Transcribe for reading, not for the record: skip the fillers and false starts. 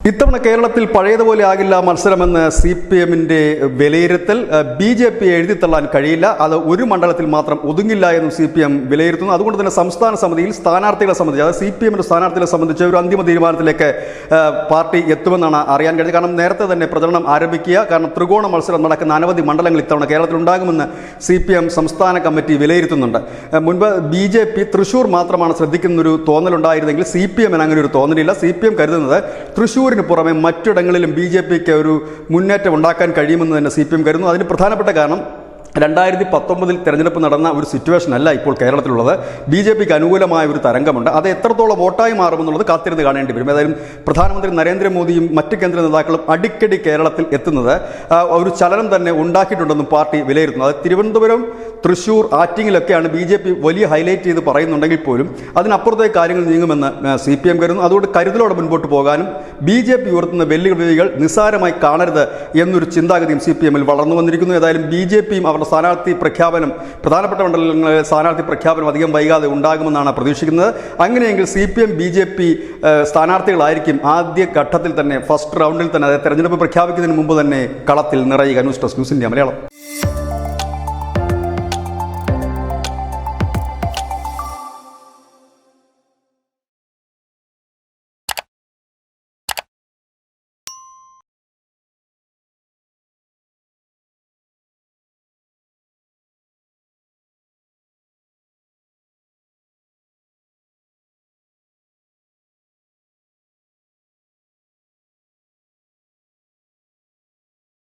ഇത്തവണ കേരളത്തിൽ പഴയതുപോലെ ആകില്ല മത്സരമെന്ന് CPM-ന്റെ വിലയിരുത്തൽ. BJP എഴുതിത്തള്ളാൻ കഴിയില്ല, അത് ഒരു മണ്ഡലത്തിൽ മാത്രം ഒതുങ്ങില്ല എന്നും CPM വിലയിരുത്തുന്നു. അതുകൊണ്ട് തന്നെ സംസ്ഥാന സമിതിയിൽ സ്ഥാനാർത്ഥികളെ സംബന്ധിച്ച്, അതായത് CPM-ന്റെ സ്ഥാനാർത്ഥികളെ സംബന്ധിച്ച് ഒരു അന്തിമ തീരുമാനത്തിലേക്ക് പാർട്ടി എത്തുമെന്നാണ് അറിയാൻ കഴിഞ്ഞത്. കാരണം നേരത്തെ തന്നെ പ്രചരണം ആരംഭിക്കുക, കാരണം ത്രികോണ മത്സരം നടക്കുന്ന അനവധി മണ്ഡലങ്ങൾ ഇത്തവണ കേരളത്തിൽ ഉണ്ടാകുമെന്ന് CPM സംസ്ഥാന കമ്മിറ്റി വിലയിരുത്തുന്നുണ്ട്. മുൻപ് BJP തൃശ്ശൂർ മാത്രമാണ് ശ്രദ്ധിക്കുന്നൊരു തോന്നലുണ്ടായിരുന്നെങ്കിൽ CPM-ന് അങ്ങനെ ഒരു തോന്നലില്ല. CPM കരുതുന്നത് തൃശ്ശൂരിന് പുറമെ മറ്റിടങ്ങളിലും BJPക്ക് ഒരു മുന്നേറ്റം ഉണ്ടാക്കാൻ കഴിയുമെന്ന് തന്നെ CPM കരുതുന്നു. അതിന് പ്രധാനപ്പെട്ട കാരണം 2019 തെരഞ്ഞെടുപ്പ് നടന്ന ഒരു സിറ്റുവേഷൻ അല്ല ഇപ്പോൾ കേരളത്തിലുള്ളത്. BJPക്ക് അനുകൂലമായ ഒരു തരംഗമുണ്ട്. അത് എത്രത്തോളം വോട്ടായി മാറുമെന്നുള്ളത് കാത്തിരുന്ന് കാണേണ്ടി വരും. ഏതായാലും പ്രധാനമന്ത്രി നരേന്ദ്രമോദിയും മറ്റ് കേന്ദ്ര നേതാക്കളും അടിക്കടി കേരളത്തിൽ എത്തുന്നത് ഒരു ചലനം തന്നെ ഉണ്ടാക്കിയിട്ടുണ്ടെന്നും പാർട്ടി വിലയിരുത്തുന്നു. അത് തിരുവനന്തപുരം, തൃശ്ശൂർ, ആറ്റിങ്ങിലൊക്കെയാണ് BJP വലിയ ഹൈലൈറ്റ് ചെയ്ത് പറയുന്നുണ്ടെങ്കിൽ പോലും അതിനപ്പുറത്തേക്ക് കാര്യങ്ങൾ നീങ്ങുമെന്ന് CPM കരുതുന്നു. അതുകൊണ്ട് കരുതലോടെ മുൻപോട്ട് പോകാനും BJP ഉയർത്തുന്ന വെല്ലുവിളികൾ നിസ്സാരമായി കാണരുത് എന്നൊരു ചിന്താഗതിയും CPM-ൽ വളർന്നു വന്നിരിക്കുന്നു. ഏതായാലും BJPയും അവരുടെ സ്ഥാനാർത്ഥി പ്രഖ്യാപനം, പ്രധാനപ്പെട്ട മണ്ഡലങ്ങളിൽ സ്ഥാനാർത്ഥി പ്രഖ്യാപനം അധികം വൈകാതെ ഉണ്ടാകുമെന്നാണ് പ്രതീക്ഷിക്കുന്നത്. അങ്ങനെയെങ്കിൽ CPM BJP സ്ഥാനാർത്ഥികളായിരിക്കും ആദ്യ ഘട്ടത്തിൽ തന്നെ, ഫസ്റ്റ് റൗണ്ടിൽ തന്നെ, അതായത് തെരഞ്ഞെടുപ്പ് പ്രഖ്യാപിക്കുന്നതിന് മുമ്പ് തന്നെ കളത്തിൽ നിറയുക. News desk news India Malayalam.